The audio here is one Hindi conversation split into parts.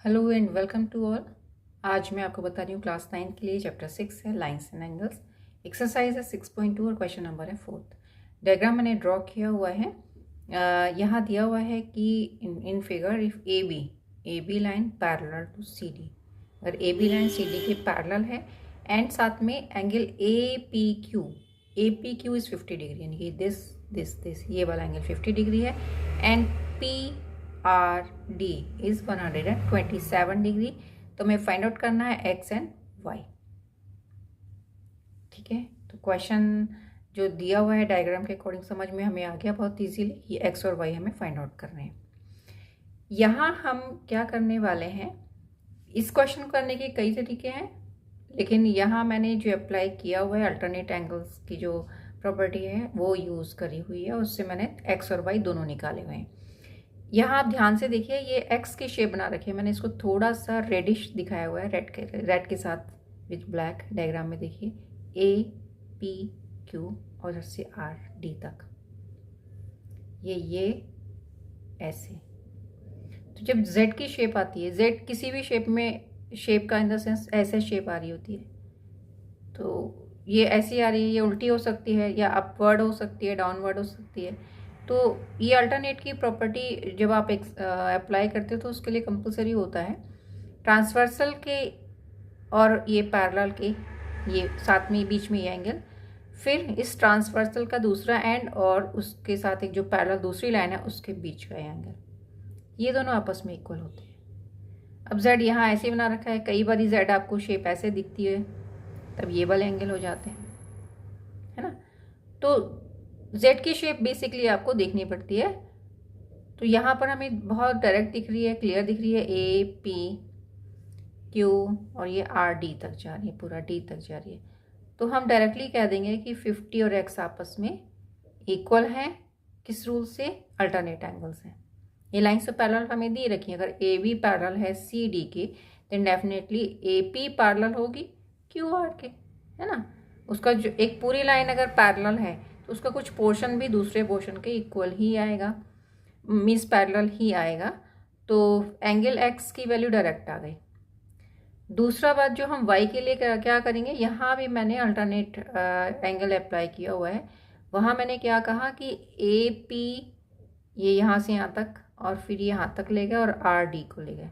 Hello and welcome to all. आज मैं आपको बता रही हूँ क्लास 9 के लिए चैप्टर 6 है लाइंस एंड एंगल्स। एक्सरसाइज है 6.2 और क्वेश्चन नंबर है 4। डायग्राम मैंने ड्रॉ किया हुआ है। यहाँ दिया हुआ है कि in figure if A B line parallel to C D, अगर A B line C D के पैरेलल है एंड साथ में angle A P Q is 50 degree, यानी कि दिस ये वाला एंगल 50 डिग्री है and P R D is 127 degree. तो हमें फाइंड आउट करना है एक्स एंड वाई। ठीक है, तो क्वेश्चन जो दिया हुआ है डायग्राम के अकॉर्डिंग समझ में हमें आ गया बहुत इजीली। ये एक्स और वाई हमें फाइंड आउट करने हैं। यहाँ हम क्या करने वाले हैं, इस क्वेश्चन को करने के कई तरीके हैं, लेकिन यहाँ मैंने जो अप्लाई किया हुआ है अल्टरनेट एंगल्स की जो प्रॉपर्टी है वो यूज़ करी हुई है, उससे मैंने एक्स और वाई दोनों निकाले हुए हैं। यहाँ आप ध्यान से देखिए, ये एक्स की शेप बना रखी है, मैंने इसको थोड़ा सा रेडिश दिखाया हुआ है, रेड के साथ विथ ब्लैक। डायग्राम में देखिए ए पी क्यू और से आर डी तक ये ऐसे। तो जब जेड की शेप आती है, जेड किसी भी शेप में, शेप का इन द सेंस ऐसे शेप आ रही होती है, तो ये ऐसी आ रही है, ये उल्टी हो सकती है या अपवर्ड हो सकती है, डाउनवर्ड हो सकती है। तो ये अल्टरनेट की प्रॉपर्टी जब आप अप्लाई करते हो तो उसके लिए कंपलसरी होता है ट्रांसवर्सल के और ये पैरेलल के, ये साथ में बीच में ये एंगल, फिर इस ट्रांसवर्सल का दूसरा एंड और उसके साथ एक जो पैरेलल दूसरी लाइन है उसके बीच का एंगल, ये दोनों आपस में इक्वल होते हैं। अब जेड यहाँ ऐसे बना रखा है, कई बार जेड आपको शेप ऐसे दिखती है, तब ये वाले एंगल हो जाते हैं, है ना। तो जेड की शेप बेसिकली आपको देखनी पड़ती है। तो यहाँ पर हमें बहुत डायरेक्ट दिख रही है, क्लियर दिख रही है, ए पी क्यू और ये आर डी तक जा रही है, पूरा डी तक जा रही है। तो हम डायरेक्टली कह देंगे कि 50 और एक्स आपस में इक्वल है। किस रूल से? अल्टरनेट एंगल्स हैं। ये लाइन्स तो पैरेलल हमें दी रखी है, अगर ए बी पैरेलल है सी डी के, then definitely A P parallel होगी क्यू आर के, है ना। उसका जो एक पूरी लाइन अगर पैरेलल है तो उसका कुछ पोर्शन भी दूसरे पोर्शन के इक्वल ही आएगा, मीन्स पैरेलल ही आएगा। तो एंगल एक्स की वैल्यू डायरेक्ट आ गई। दूसरा बात जो हम वाई के लिए क्या करेंगे, यहाँ भी मैंने अल्टरनेट एंगल अप्लाई किया हुआ है। वहाँ मैंने क्या कहा कि ए पी ये यहाँ से यहाँ तक और फिर यहाँ तक ले गए और आर डी को ले गए।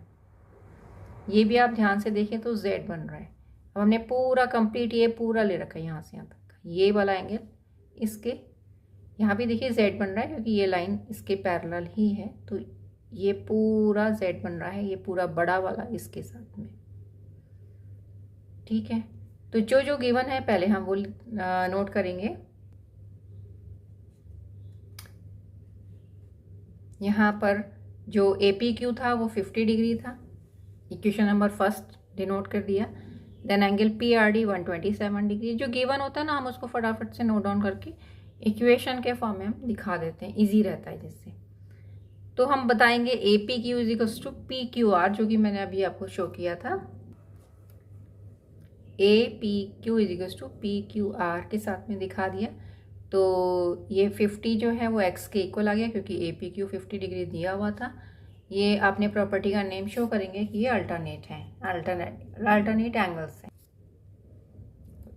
ये भी आप ध्यान से देखें तो जेड बन रहा है। अब हमने पूरा कंप्लीट ये पूरा ले रखा है यहाँ से यहाँ तक, ये वाला एंगल इसके यहाँ भी देखिए जेड बन रहा है क्योंकि ये लाइन इसके पैरेलल ही है। तो ये पूरा जेड बन रहा है, ये पूरा बड़ा वाला इसके साथ में। ठीक है, तो जो जो गिवन है पहले हम वो नोट करेंगे। यहाँ पर जो ए पी क्यू था वो 50 डिग्री था, इक्वेशन नंबर फर्स्ट डिनोट कर दिया। Then angle P R D 127 degree. जो गिवन होता है ना, हम उसको फटाफट से नोट डाउन करके इक्वेशन के फॉर्म में हम दिखा देते हैं, इजी रहता है जिससे। तो हम बताएंगे A P Q is equals to P Q R, जो कि मैंने अभी आपको शो किया था। A P Q is equals to P Q R के साथ में दिखा दिया। तो ये 50 जो है वो एक्स के इक्वल आ गया क्योंकि ए पी क्यू 50 डिग्री दिया हुआ था। ये आपने प्रॉपर्टी का नेम शो करेंगे कि ये अल्टरनेट है, अल्टरनेट एंगल्स है।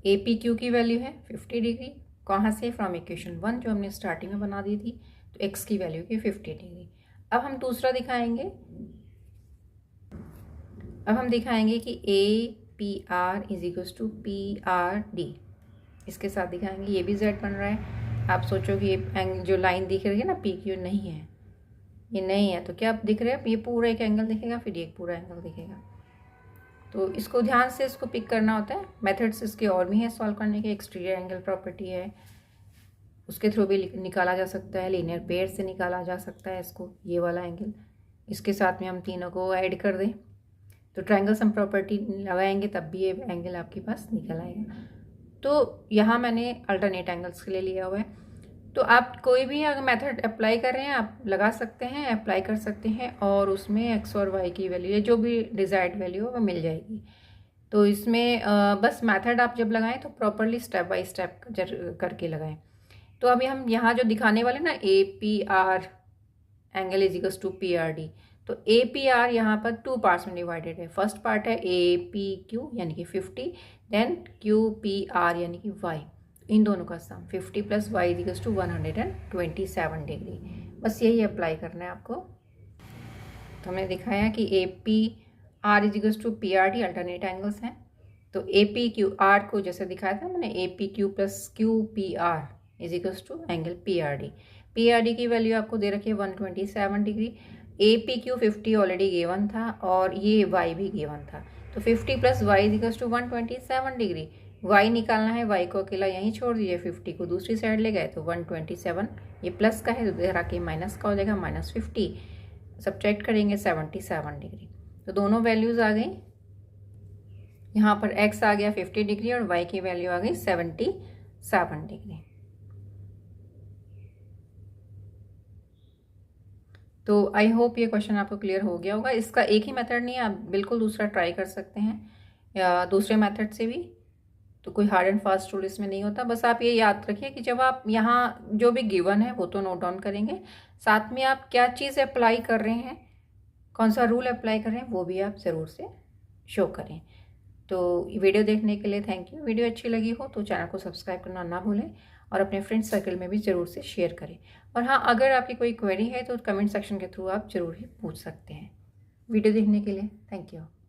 ए पी क्यू की वैल्यू है 50 डिग्री, कहाँ से? फ्रॉम इक्वेशन 1 जो हमने स्टार्टिंग में बना दी थी। तो एक्स की वैल्यू की 50 डिग्री। अब हम दूसरा दिखाएंगे। अब हम दिखाएंगे कि A P R is equals to P R D, इसके साथ दिखाएंगे। ये भी जेड बन रहा है। आप सोचो कि ये जो लाइन दिख रही है ना पी क्यू नहीं है, ये नहीं है, तो क्या दिख रहा है? ये पूरा एक एंगल दिखेगा, फिर एक पूरा एंगल दिखेगा। तो इसको ध्यान से इसको पिक करना होता है। मेथड्स इसके और भी हैं सॉल्व करने के। एक्सटीरियर एंगल प्रॉपर्टी है, उसके थ्रू भी निकाला जा सकता है। लीनियर पेयर से निकाला जा सकता है इसको, ये वाला एंगल। इसके साथ में हम तीनों को ऐड कर दें तो ट्रायंगल सम प्रॉपर्टी लगाएंगे, तब भी ये एंगल आपके पास निकल आएगा। तो यहाँ मैंने अल्टरनेट एंगल्स के लिए लिया हुआ है। तो आप कोई भी अगर मेथड अप्लाई कर रहे हैं आप लगा सकते हैं, अप्लाई कर सकते हैं, और उसमें एक्स और वाई की वैल्यू या जो भी डिज़ायर्ड वैल्यू हो वो मिल जाएगी। तो इसमें बस मेथड आप जब लगाएं तो प्रॉपरली स्टेप बाय स्टेप करके लगाएं। तो अभी हम यहाँ जो दिखाने वाले ना A P R angle is equals to P R D, तो ए पी आर यहाँ पर 2 पार्ट्स में डिवाइडेड है। फर्स्ट पार्ट है ए पी क्यू यानी कि 50, देन क्यू पी आर यानी कि वाई, इन दोनों का sum 50 plus Y equals to 127 degree. बस यही अप्लाई करना है आपको। तो हमने दिखाया कि A P R equals to P R D alternate angles हैं। तो ए पी क्यू आर को जैसे दिखाया था मैंने, A P Q plus Q P R is equals to angle P R D. P R D की वैल्यू आपको दे रखी है 127 degree. A P Q 50 already given था और ये वाई भी गिवन था। तो 50 plus Y equals to 127 degree. Y निकालना है, वाई को अकेला यहीं छोड़ दीजिए, 50 को दूसरी साइड ले गए तो 127, ये प्लस का है तो इधर आके माइनस का हो जाएगा, -50, सब्ट्रैक्ट करेंगे 77 डिग्री। तो दोनों वैल्यूज़ आ गई। यहाँ पर x आ गया 50 डिग्री और y की वैल्यू आ गई 77 डिग्री। तो आई होप ये क्वेश्चन आपको क्लियर हो गया होगा। इसका एक ही मेथड नहीं है, आप बिल्कुल दूसरा ट्राई कर सकते हैं या दूसरे मेथड से भी। तो कोई हार्ड एंड फास्ट रूल इसमें नहीं होता। बस आप ये याद रखिए कि जब आप यहाँ जो भी गिवन है वो तो नोट डाउन करेंगे, साथ में आप क्या चीज़ अप्लाई कर रहे हैं, कौन सा रूल अप्लाई कर रहे हैं वो भी आप ज़रूर से शो करें। तो वीडियो देखने के लिए थैंक यू। वीडियो अच्छी लगी हो तो चैनल को सब्सक्राइब करना ना भूलें और अपने फ्रेंड सर्कल में भी ज़रूर से शेयर करें। और हाँ, अगर आपकी कोई क्वेरी है तो कमेंट सेक्शन के थ्रू आप ज़रूर ही पूछ सकते हैं। वीडियो देखने के लिए थैंक यू।